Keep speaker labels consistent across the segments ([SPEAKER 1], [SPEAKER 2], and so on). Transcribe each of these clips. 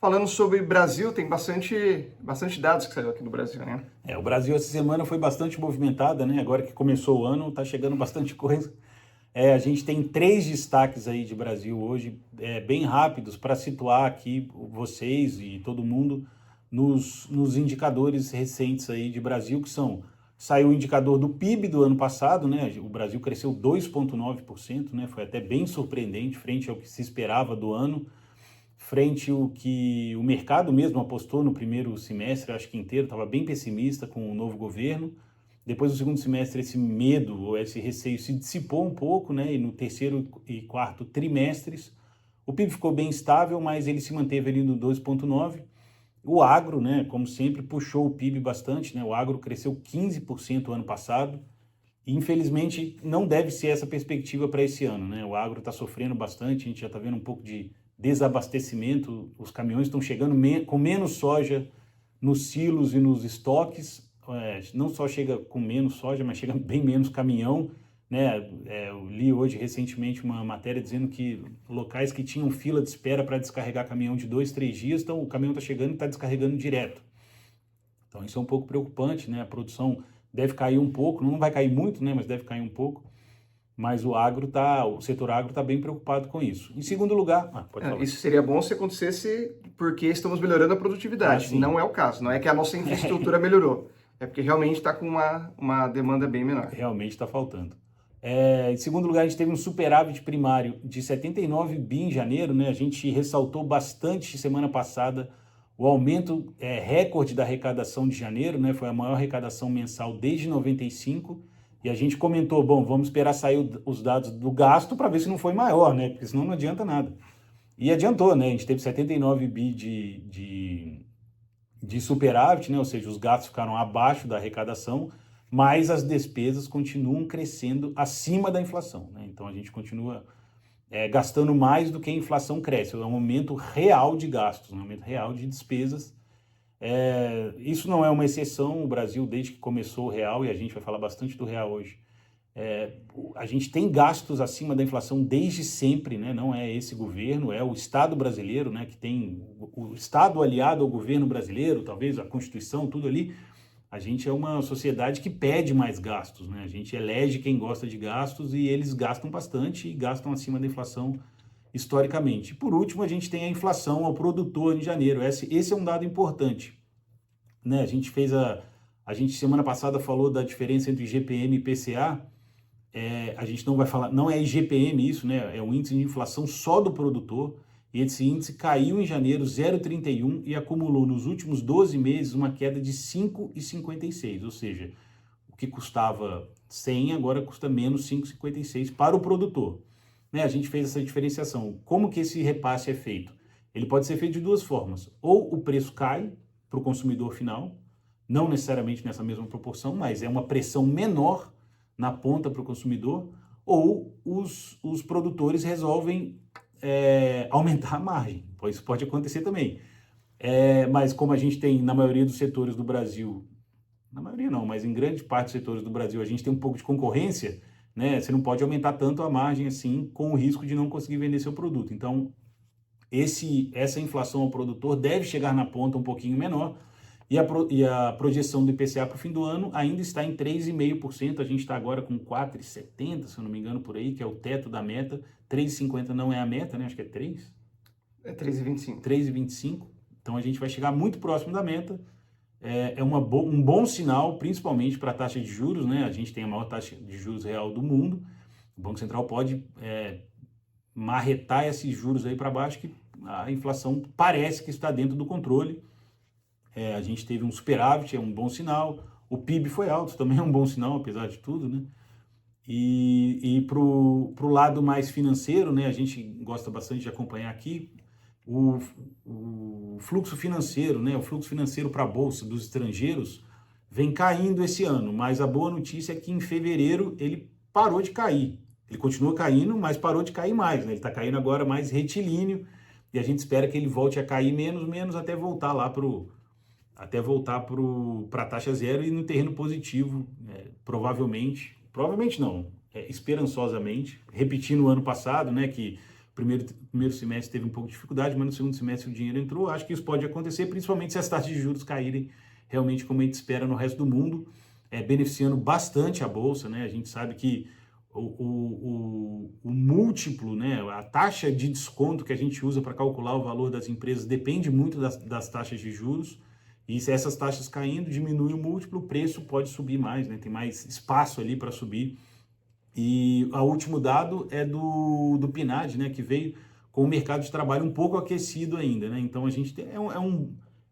[SPEAKER 1] Falando sobre Brasil, tem bastante dados que saíram aqui do Brasil, né?
[SPEAKER 2] O Brasil essa semana foi bastante movimentada, né? Agora que começou o ano, tá chegando bastante coisa. A gente tem três destaques aí de Brasil hoje, bem rápidos, para situar aqui vocês e todo mundo nos indicadores recentes aí de Brasil, que são, saiu o indicador do PIB do ano passado, né? O Brasil cresceu 2,9%, né? Foi até bem surpreendente frente ao que se esperava do ano, frente ao que o mercado mesmo apostou no primeiro semestre, acho que inteiro, estava bem pessimista com o novo governo. Depois do segundo semestre, esse medo ou esse receio se dissipou um pouco, né? E no terceiro e quarto trimestres, o PIB ficou bem estável, mas ele se manteve ali no 2,9%. O agro, né, como sempre, puxou o PIB bastante, né? O agro cresceu 15% ano passado. E, infelizmente, não deve ser essa perspectiva para esse ano, né? O agro está sofrendo bastante, a gente já está vendo um pouco de desabastecimento, os caminhões estão chegando com menos soja nos silos e nos estoques, não só chega com menos soja, mas chega bem menos caminhão, né? Eu li hoje recentemente uma matéria dizendo que locais que tinham fila de espera para descarregar caminhão de 2, 3 dias, então o caminhão está chegando e está descarregando direto. Então isso é um pouco preocupante, né? A produção deve cair um pouco, não vai cair muito, né? Mas deve cair um pouco. Mas o setor agro está bem preocupado com isso. Em segundo lugar, pode falar.
[SPEAKER 1] Isso seria bom se acontecesse porque estamos melhorando a produtividade. Não é o caso, não é que a nossa infraestrutura melhorou. É porque realmente está com uma demanda bem menor.
[SPEAKER 2] Realmente está faltando. Em segundo lugar, a gente teve um superávit primário de 79 bi em janeiro, né? A gente ressaltou bastante semana passada o aumento recorde da arrecadação de janeiro, né? Foi a maior arrecadação mensal desde 95. E a gente comentou, bom, vamos esperar sair os dados do gasto para ver se não foi maior, né? Porque senão não adianta nada. E adiantou, né? A gente teve 79 bi de superávit, né? Ou seja, os gastos ficaram abaixo da arrecadação, mas as despesas continuam crescendo acima da inflação, né? Então a gente continua gastando mais do que a inflação cresce. É um aumento real de gastos, um aumento real de despesas. Isso não é uma exceção. O Brasil, desde que começou o real, e a gente vai falar bastante do real hoje, a gente tem gastos acima da inflação desde sempre, né? Não é esse governo, é o Estado brasileiro, né? Que tem o Estado aliado ao governo brasileiro, talvez a Constituição, tudo ali. A gente é uma sociedade que pede mais gastos, né? A gente elege quem gosta de gastos e eles gastam bastante e gastam acima da inflação historicamente. Por último, a gente tem a inflação ao produtor em janeiro. Esse é um dado importante, né? A gente semana passada falou da diferença entre GPM e PCA. A gente não vai falar, não é IGPM isso, né? É o índice de inflação só do produtor. E esse índice caiu em janeiro 0,31 e acumulou nos últimos 12 meses uma queda de 5,56, ou seja, o que custava 100 agora custa menos 5,56 para o produtor. Né? A gente fez essa diferenciação. Como que esse repasse é feito? Ele pode ser feito de duas formas. Ou o preço cai para o consumidor final, não necessariamente nessa mesma proporção, mas é uma pressão menor na ponta para o consumidor, ou os produtores resolvem aumentar a margem, pois isso pode acontecer também. Mas como a gente tem na maioria dos setores do Brasil, na maioria não, mas em grande parte dos setores do Brasil, a gente tem um pouco de concorrência, né? Você não pode aumentar tanto a margem assim, com o risco de não conseguir vender seu produto. Então, essa inflação ao produtor deve chegar na ponta um pouquinho menor, e a projeção do IPCA para o fim do ano ainda está em 3,5%. A gente está agora com 4,70%, se eu não me engano, por aí, que é o teto da meta. 3,50 não é a meta, né? Acho que é 3.
[SPEAKER 1] É 3,25.
[SPEAKER 2] 3,25. Então a gente vai chegar muito próximo da meta. Um bom sinal, principalmente para a taxa de juros, né? A gente tem a maior taxa de juros real do mundo. O Banco Central pode marretar esses juros aí para baixo, que a inflação parece que está dentro do controle. A gente teve um superávit, é um bom sinal. O PIB foi alto, também é um bom sinal, apesar de tudo, né? E para o lado mais financeiro, né, a gente gosta bastante de acompanhar aqui o fluxo financeiro, né, o fluxo financeiro para a Bolsa dos estrangeiros vem caindo esse ano, mas a boa notícia é que em fevereiro ele parou de cair. Ele continua caindo, mas parou de cair mais, né? Ele está caindo agora mais retilíneo e a gente espera que ele volte a cair menos até voltar lá para a taxa zero e no terreno positivo, provavelmente não, esperançosamente, repetindo o ano passado, né, que primeiro semestre teve um pouco de dificuldade, mas no segundo semestre o dinheiro entrou. Acho que isso pode acontecer, principalmente se as taxas de juros caírem realmente como a gente espera no resto do mundo, beneficiando bastante a Bolsa, né? A gente sabe que o múltiplo, né, a taxa de desconto que a gente usa para calcular o valor das empresas depende muito das taxas de juros, e se essas taxas caindo, diminui o múltiplo, o preço pode subir mais, né, tem mais espaço ali para subir. E o último dado é do PNAD, né, que veio com o mercado de trabalho um pouco aquecido ainda, né? Então a gente tem,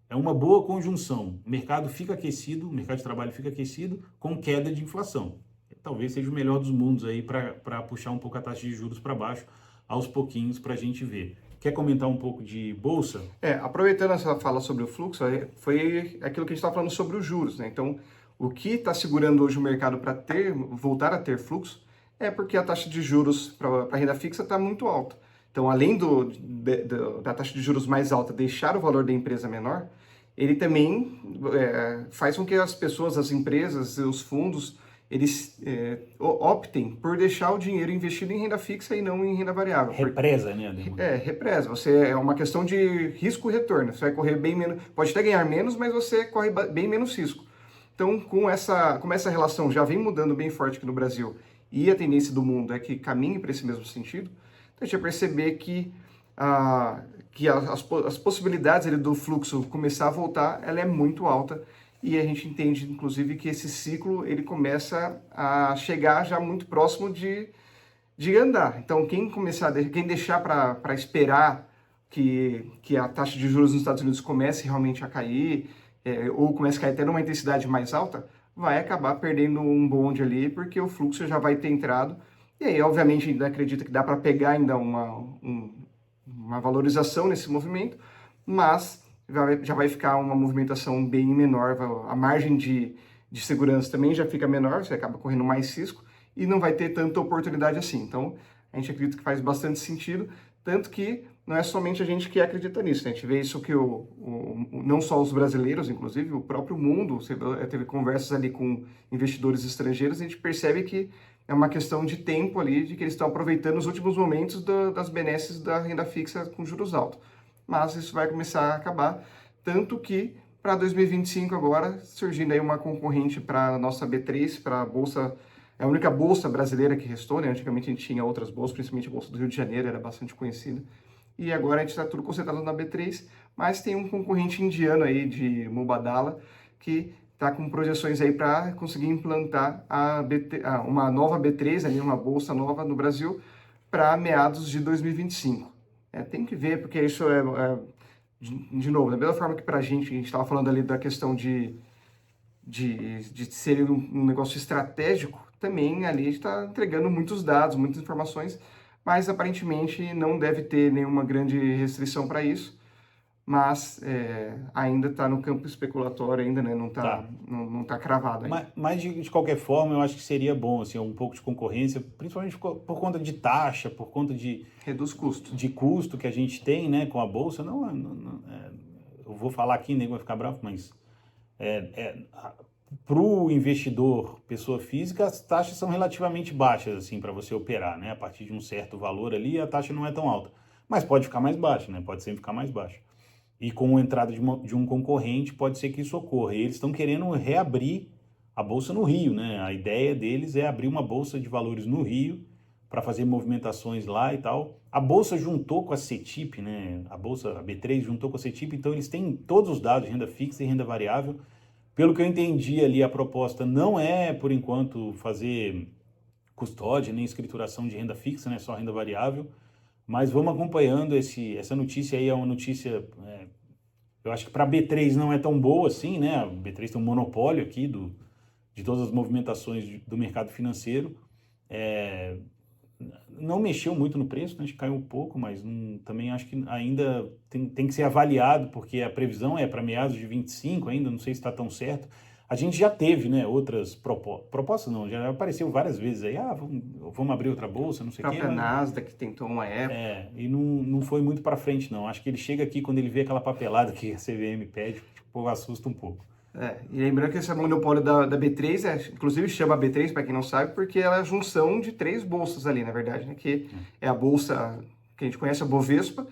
[SPEAKER 2] é uma boa conjunção. O mercado fica aquecido, o mercado de trabalho fica aquecido com queda de inflação. Talvez seja o melhor dos mundos aí para puxar um pouco a taxa de juros para baixo, aos pouquinhos, para a gente ver. Quer comentar um pouco de Bolsa?
[SPEAKER 1] Aproveitando essa fala sobre o fluxo, foi aquilo que a gente estava falando sobre os juros, né? Então, o que está segurando hoje o mercado para voltar a ter fluxo é porque a taxa de juros para a renda fixa está muito alta. Então, além da taxa de juros mais alta deixar o valor da empresa menor, ele também faz com que as pessoas, as empresas, os fundos, eles optem por deixar o dinheiro investido em renda fixa e não em renda variável.
[SPEAKER 2] Represa, né?
[SPEAKER 1] Represa. É uma questão de risco-retorno. Você vai correr bem menos, pode até ganhar menos, mas você corre bem menos risco. Então, como essa relação já vem mudando bem forte aqui no Brasil e a tendência do mundo é que caminhe para esse mesmo sentido, então a gente vai perceber que as possibilidades do fluxo começar a voltar, ela é muito alta. E a gente entende, inclusive, que esse ciclo ele começa a chegar já muito próximo de andar. Então, quem deixar para esperar que a taxa de juros nos Estados Unidos comece realmente a cair, ou comece a cair até numa intensidade mais alta, vai acabar perdendo um bonde ali, porque o fluxo já vai ter entrado. E aí, obviamente, ainda acredita que dá para pegar ainda uma valorização nesse movimento, mas já vai ficar uma movimentação bem menor, a margem de segurança também já fica menor, você acaba correndo mais risco e não vai ter tanta oportunidade assim. Então, a gente acredita que faz bastante sentido, tanto que não é somente a gente que acredita nisso, né? A gente vê isso que não só os brasileiros, inclusive, o próprio mundo, você teve conversas ali com investidores estrangeiros, a gente percebe que é uma questão de tempo ali, de que eles estão aproveitando os últimos momentos das benesses da renda fixa com juros altos. Mas isso vai começar a acabar, tanto que para 2025 agora, surgindo aí uma concorrente para a nossa B3, para a Bolsa, é a única Bolsa brasileira que restou, né? Antigamente a gente tinha outras bolsas, principalmente a Bolsa do Rio de Janeiro, era bastante conhecida, e agora a gente está tudo concentrado na B3, mas tem um concorrente indiano aí de Mubadala, que está com projeções aí para conseguir implantar uma nova B3, ali, uma bolsa nova no Brasil, para meados de 2025. Tem que ver, porque isso de novo, da mesma forma que para a gente estava falando ali da questão de ser um negócio estratégico, também ali a gente está entregando muitos dados, muitas informações, mas aparentemente não deve ter nenhuma grande restrição para isso, mas ainda está no campo especulatório, ainda, né? Não está cravado ainda.
[SPEAKER 2] Mas de qualquer forma, eu acho que seria bom assim, um pouco de concorrência, principalmente por conta de taxa, por conta de...
[SPEAKER 1] Reduz custo.
[SPEAKER 2] De custo que a gente tem, né, com a Bolsa. Eu vou falar aqui, nego vai ficar bravo, mas para o investidor, pessoa física, as taxas são relativamente baixas assim, para você operar, né? A partir de um certo valor ali, a taxa não é tão alta. Mas pode ficar mais baixa, né? Pode sempre ficar mais baixa. E com a entrada de um concorrente, pode ser que isso ocorra. E eles estão querendo reabrir a Bolsa no Rio, né? A ideia deles é abrir uma Bolsa de Valores no Rio para fazer movimentações lá e tal. A Bolsa juntou com a CETIP, né? A B3 juntou com a CETIP, então eles têm todos os dados de renda fixa e renda variável. Pelo que eu entendi ali, a proposta não é, por enquanto, fazer custódia nem escrituração de renda fixa, né? Só renda variável. Mas vamos acompanhando essa notícia aí, é uma notícia, eu acho que para a B3 não é tão boa assim, né? A B3 tem um monopólio aqui de todas as movimentações do mercado financeiro. Não mexeu muito no preço, né? Acho que caiu um pouco, mas também acho que ainda tem que ser avaliado, porque a previsão é para meados de 25 ainda, não sei se está tão certo. A gente já teve, né, outras propostas, não, já apareceu várias vezes aí, vamos abrir outra bolsa, não sei o quê.
[SPEAKER 1] A própria Nasdaq tentou uma época.
[SPEAKER 2] E não foi muito para frente, não. Acho que ele chega aqui, quando ele vê aquela papelada que a CVM pede, o povo assusta um pouco.
[SPEAKER 1] E lembrando que esse monopólio da B3, inclusive chama B3, para quem não sabe, porque ela é a junção de 3 bolsas ali, na verdade, né, que é a bolsa que a gente conhece, a Bovespa,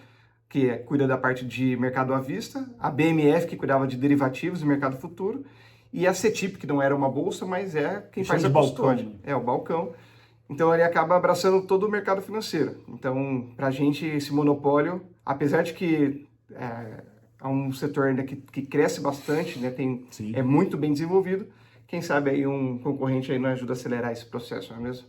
[SPEAKER 1] que cuida da parte de mercado à vista, a BMF, que cuidava de derivativos e mercado futuro, e a CETIP, que não era uma bolsa, mas é quem faz a custódia.
[SPEAKER 2] Balcão, né?
[SPEAKER 1] É o balcão. Então ele acaba abraçando todo o mercado financeiro. Então, para a gente, esse monopólio, apesar de que é um setor ainda que cresce bastante, né,
[SPEAKER 2] Sim.
[SPEAKER 1] é muito bem desenvolvido, quem sabe aí um concorrente aí não ajuda a acelerar esse processo, não é mesmo?